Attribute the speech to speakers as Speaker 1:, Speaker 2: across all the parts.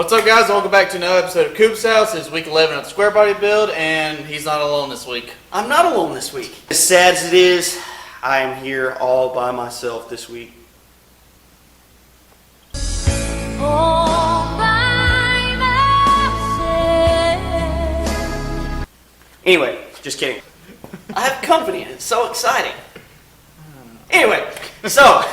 Speaker 1: What's up, guys? Welcome back to another episode of Coop's House. It's week 11 of the Squarebody build, and he's not alone this week.
Speaker 2: I'm not alone this week. As sad as it is, I am here all by myself this week.
Speaker 3: All by myself.
Speaker 2: Anyway, just kidding. I have company and it's so exciting. Anyway, so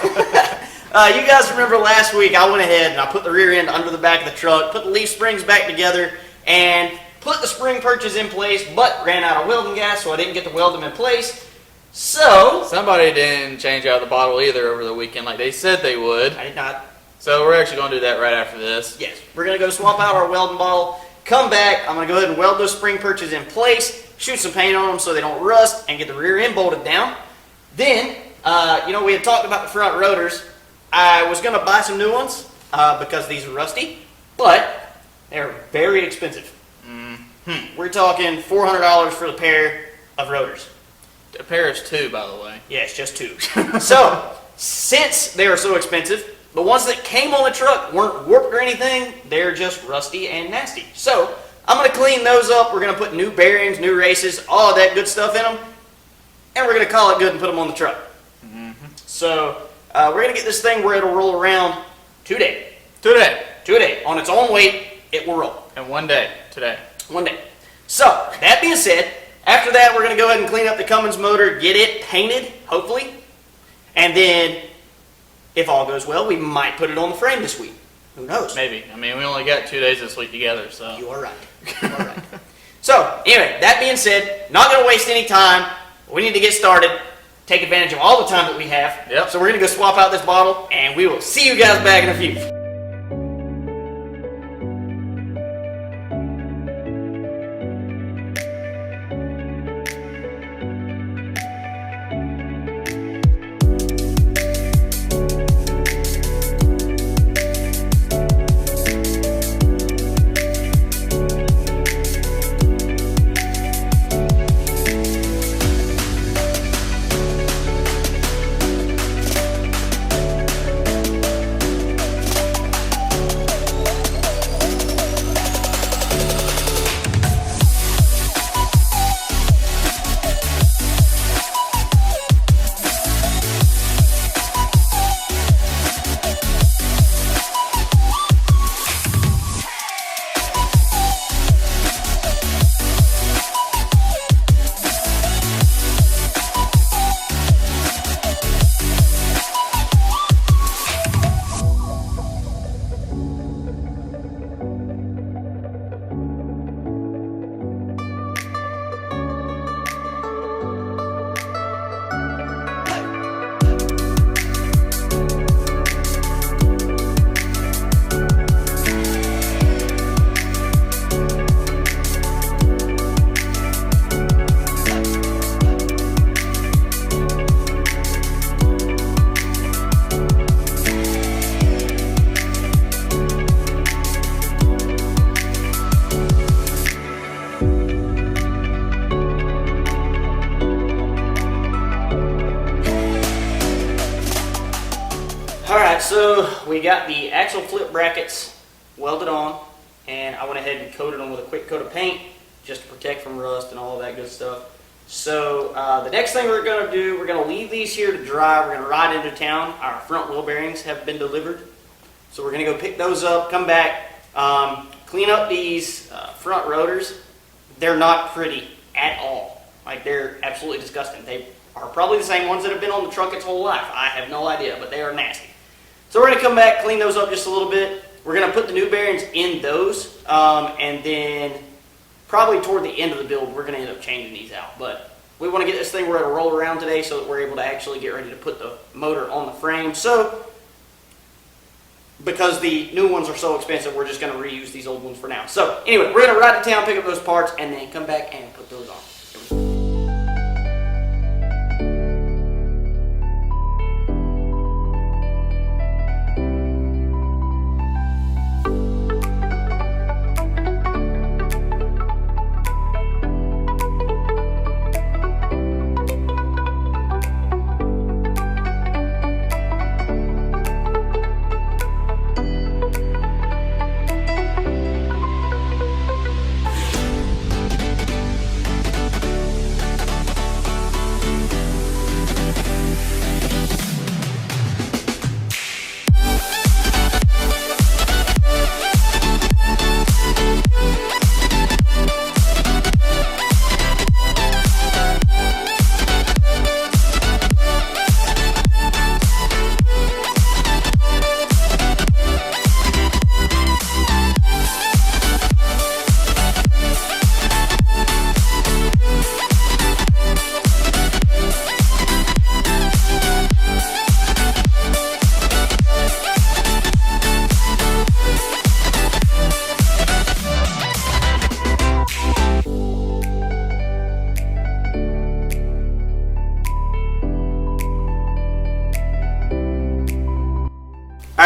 Speaker 2: you guys remember last week I went ahead and I put the rear end under the back of the truck, put the leaf springs back together, and put the spring perches in place, but ran out of welding gas, so I didn't get to weld them in place. So
Speaker 1: Somebody didn't change out the bottle either over the weekend like they said they would.
Speaker 2: I did not.
Speaker 1: So we're actually going to do that right after this.
Speaker 2: Yes, we're going to go swap out our welding bottle, come back, I'm going to go ahead and weld those spring perches in place, shoot some paint on them so they don't rust, and get the rear end bolted down. Then, we had talked about the front rotors. I was going to buy some new ones because these are rusty, but they're very expensive. We're talking $400 for the pair of rotors.
Speaker 1: A pair is two, by the way.
Speaker 2: Yes, just two. So, since they are so expensive, the ones that came on the truck weren't warped or anything. They're just rusty and nasty. So, I'm going to clean those up. We're going to put new bearings, new races, all of that good stuff in them. And we're going to call it good and put them on the truck. So, we're going to get this thing where it'll roll around today. Today. On its own weight, it will roll.
Speaker 1: And one day, today.
Speaker 2: One day. So, that being said, after that, we're going to go ahead and clean up the Cummins motor, get it painted, hopefully. And then, if all goes well, we might put it on the frame this week. Who knows?
Speaker 1: Maybe. I mean, we only got 2 days this week together, so.
Speaker 2: You are right. You are right. So, anyway, that being said, not going to waste any time. We need to get started. Take advantage of all the time that we have.
Speaker 1: Yep.
Speaker 2: So we're going to go swap out this bottle, and we will see you guys back in a few. Alright, so we got the axle flip brackets welded on, and I went ahead and coated them with a quick coat of paint just to protect from rust and all of that good stuff. So the next thing we're going to do, we're going to leave these here to dry. We're going to ride into town. Our front wheel bearings have been delivered. So we're going to go pick those up, come back, clean up these front rotors. They're not pretty at all. Like, they're absolutely disgusting. They are probably the same ones that have been on the truck its whole life. I have no idea, but they are nasty. So we're going to come back, clean those up just a little bit. We're going to put the new bearings in those, and then probably toward the end of the build, we're going to end up changing these out. But we want to get this thing where it'll roll around today so that we're able to actually get ready to put the motor on the frame. So, because the new ones are so expensive, we're just going to reuse these old ones for now. So, anyway, we're going to ride to town, pick up those parts, and then come back and put those on.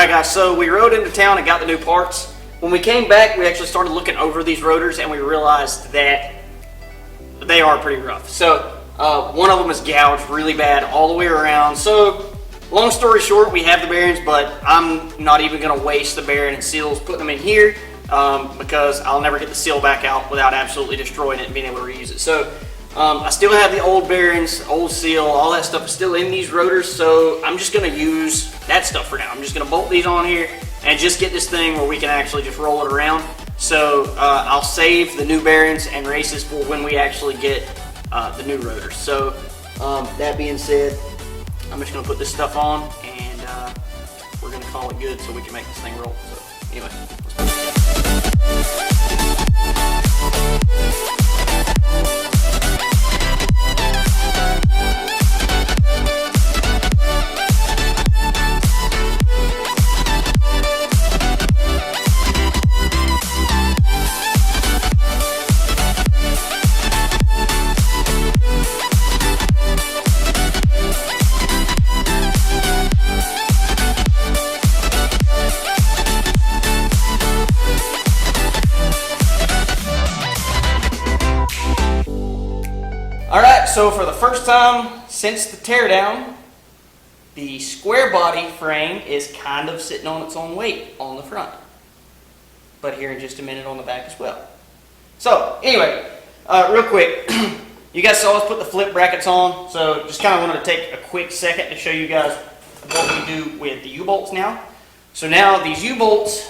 Speaker 2: Alright guys, so we rode into town and got the new parts. When we came back, we actually started looking over these rotors and we realized that they are pretty rough. So one of them is gouged really bad all the way around. So long story short, we have the bearings, but I'm not even going to waste the bearing and seals putting them in here because I'll never get the seal back out without absolutely destroying it and being able to reuse it. So I still have the old bearings, old seal, all that stuff is still in these rotors, so I'm just going to use that stuff for now. I'm just going to bolt these on here and just get this thing where we can actually just roll it around. So I'll save the new bearings and races for when we actually get the new rotors. So that being said, I'm just going to put this stuff on and we're going to call it good so we can make this thing roll. So anyway, Alright, so for the first time since the teardown, the square body frame is kind of sitting on its own weight on the front. But here in just a minute on the back as well. So anyway, real quick, you guys saw us put the flip brackets on, so just kind of wanted to take a quick second to show you guys what we do with the U-bolts now. So now these U-bolts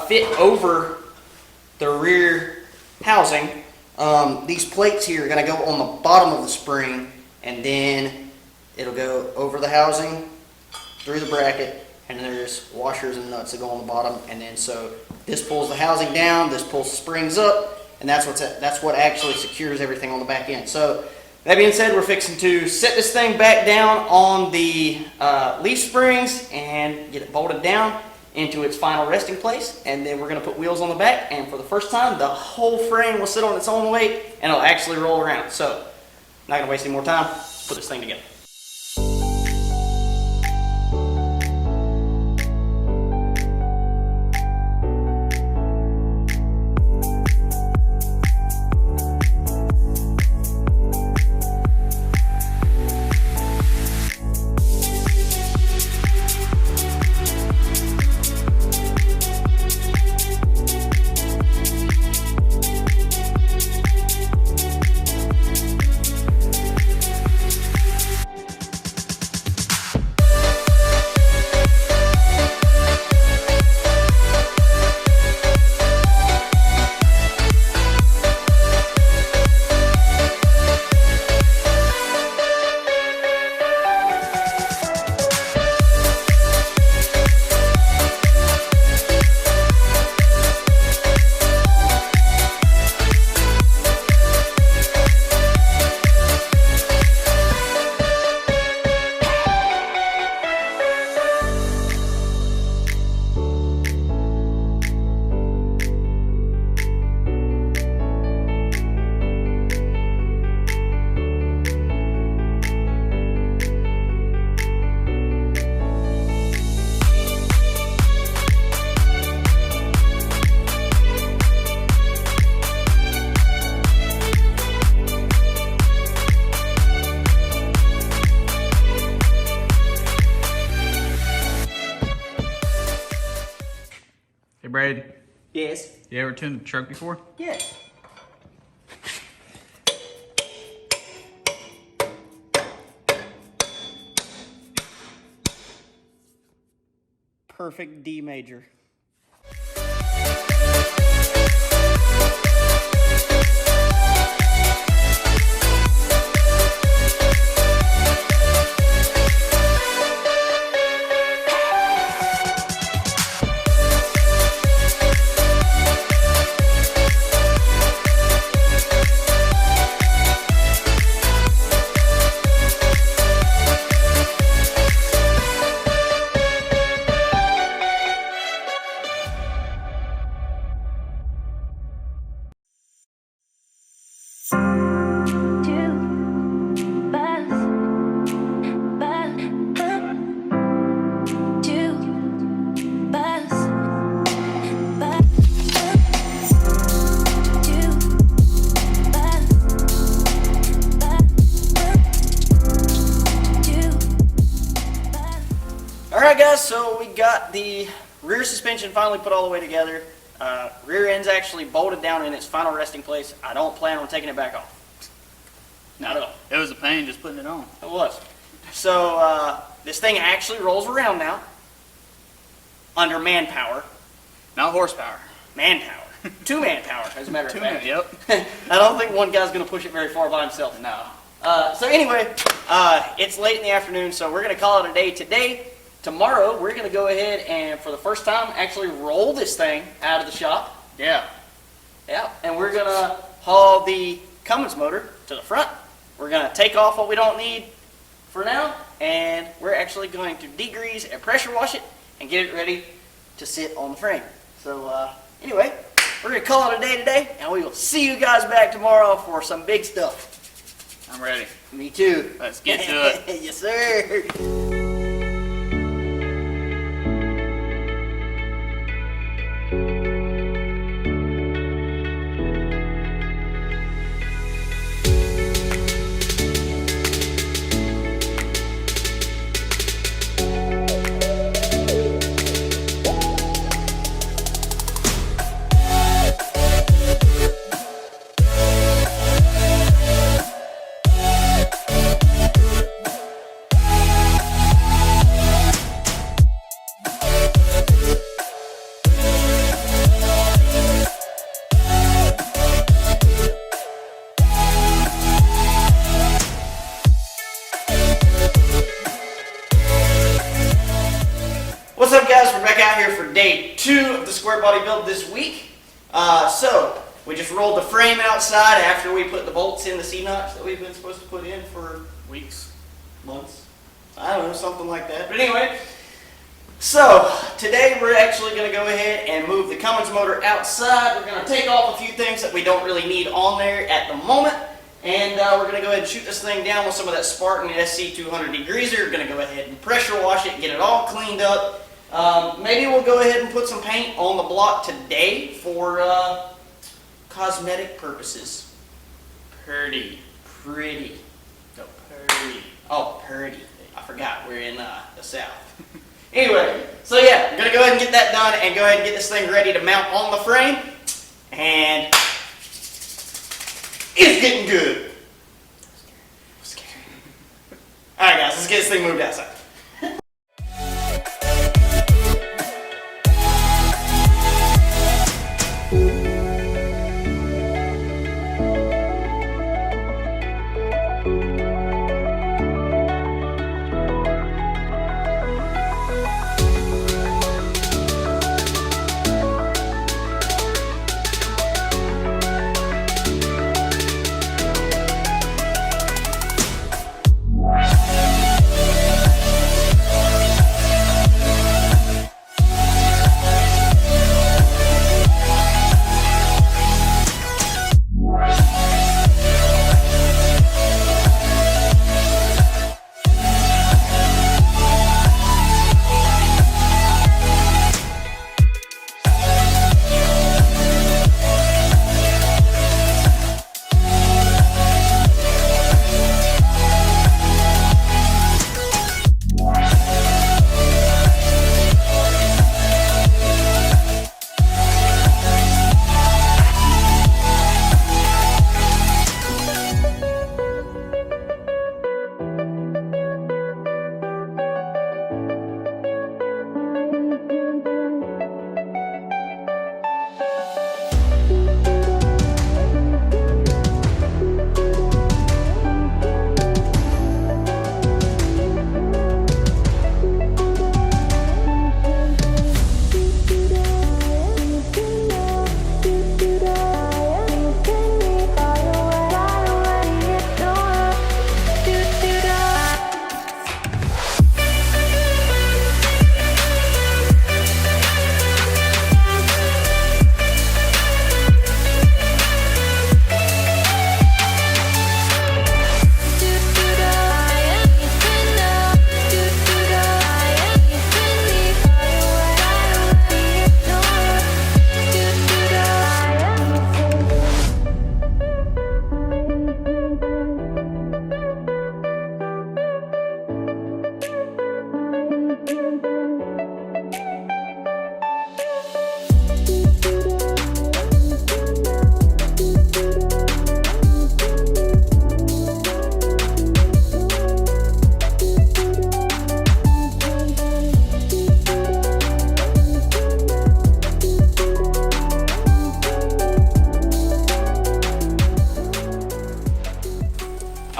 Speaker 2: fit over the rear housing. These plates here are going to go on the bottom of the spring, and then it'll go over the housing, through the bracket, and then there's washers and nuts that go on the bottom, and then so this pulls the housing down, this pulls the springs up, and that's what actually secures everything on the back end. So that being said, we're fixing to set this thing back down on the leaf springs and get it bolted down into its final resting place, and then we're going to put wheels on the back, and for the first time the whole frame will sit on its own weight and it'll actually roll around. So not going to waste any more time, put this thing together.
Speaker 1: Hey Brady,
Speaker 2: Yes.
Speaker 1: you ever tuned a truck before?
Speaker 2: Yes. Perfect D major. guys, so we got the rear suspension finally put all the way together. Rear end's actually bolted down in its final resting place. I don't plan on taking it back off. Not at all.
Speaker 1: It was a pain just putting it on.
Speaker 2: It was. So this thing actually rolls around now under manpower.
Speaker 1: Not horsepower.
Speaker 2: Manpower. 2 manpower, as a matter of fact.
Speaker 1: Yep.
Speaker 2: I don't think one guy's going to push it very far by himself.
Speaker 1: No.
Speaker 2: So anyway, it's late in the afternoon, so we're going to call it a day today. Tomorrow, we're going to go ahead and, for the first time, actually roll this thing out of the shop.
Speaker 1: Yeah.
Speaker 2: Yeah, and we're going to haul the Cummins motor to the front. We're going to take off what we don't need for now, and we're actually going to degrease and pressure wash it and get it ready to sit on the frame. So anyway, we're going to call it a day today, and we will see you guys back tomorrow for some big stuff.
Speaker 1: I'm ready.
Speaker 2: Me too.
Speaker 1: Let's get to it.
Speaker 2: Yes, sir. What's up, guys? We're back out here for day 2 of the square body build this week. So we just rolled the frame outside after we put the bolts in the C-notch that we've been supposed to put in for
Speaker 1: Weeks.
Speaker 2: months. I don't know, something like that. But anyway, so today we're actually going to go ahead and move the Cummins motor outside. We're going to take off a few things that we don't really need on there at the moment. And we're going to go ahead and shoot this thing down with some of that Spartan SC200 degreaser. We're going to go ahead and pressure wash it, get it all cleaned up. Maybe we'll go ahead and put some paint on the block today for cosmetic purposes. Pretty.
Speaker 1: Go pretty.
Speaker 2: Oh, pretty. I forgot, we're in the south. Anyway, so yeah, I'm going to go ahead and get that done and go ahead and get this thing ready to mount on the frame. And it's getting good. I'm scared. Alright guys, let's get this thing moved outside.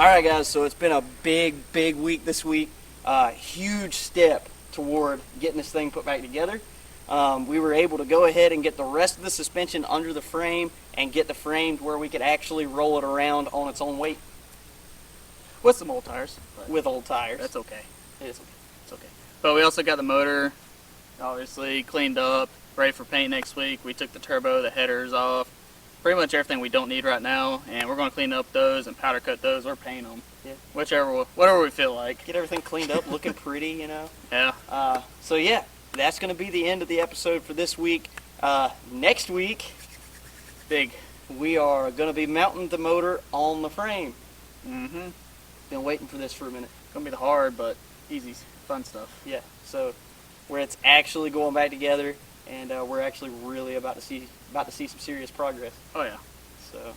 Speaker 2: All right, guys, so it's been a big week this week. Huge step toward getting this thing put back together. We were able to go ahead and get the rest of the suspension under the frame and get the frame where we could actually roll it around on its own weight.
Speaker 4: With some old tires.
Speaker 2: With old tires.
Speaker 4: That's okay.
Speaker 2: It is okay.
Speaker 4: It's okay. But we also got the motor, obviously, cleaned up, ready for paint next week. We took the turbo, the headers off. Pretty much everything we don't need right now, and we're going to clean up those and powder coat those or paint them.
Speaker 2: Yeah.
Speaker 4: Whatever we feel like.
Speaker 2: Get everything cleaned up, looking pretty, you know.
Speaker 4: Yeah.
Speaker 2: So yeah, that's going to be the end of the episode for this week. Next week, we are going to be mounting the motor on the frame.
Speaker 4: Mm-hmm.
Speaker 2: Been waiting for this for a minute.
Speaker 4: Gonna be the hard but easy, fun stuff.
Speaker 2: Yeah. So where it's actually going back together, and we're actually really about to see some serious progress.
Speaker 4: Oh yeah.
Speaker 2: So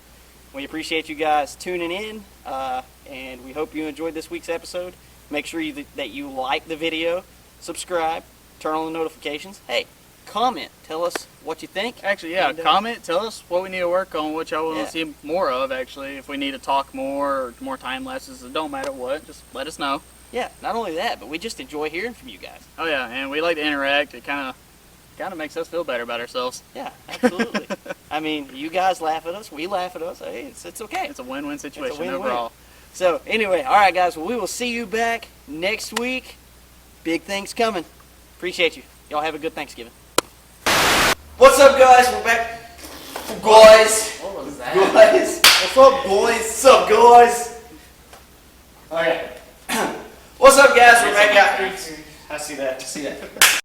Speaker 2: we appreciate you guys tuning in, and we hope you enjoyed this week's episode. Make sure that you like the video, subscribe, turn on the notifications. Hey, comment, tell us what you think.
Speaker 4: Actually, yeah,
Speaker 2: And,
Speaker 4: comment, tell us what we need to work on, what y'all want
Speaker 2: Yeah.
Speaker 4: to see more of, actually. If we need to talk more or more time lapses, it don't matter what, just let us know.
Speaker 2: Yeah, not only that, but we just enjoy hearing from you guys.
Speaker 4: Oh yeah, and we like to interact. It kind of makes us feel better about ourselves.
Speaker 2: Yeah, absolutely. I mean, you guys laugh at us, we laugh at us. Hey, it's okay.
Speaker 4: It's a win-win situation
Speaker 2: win-win.
Speaker 4: overall.
Speaker 2: So anyway, all right, guys. Well, we will see you back next week. Big things coming. Appreciate you. Y'all have a good Thanksgiving. What's up, guys? We're back. Guys.
Speaker 1: What was that?
Speaker 2: Guys. What's up, boys? What's up, guys? All right. What's up, guys? We're back out here. I see that.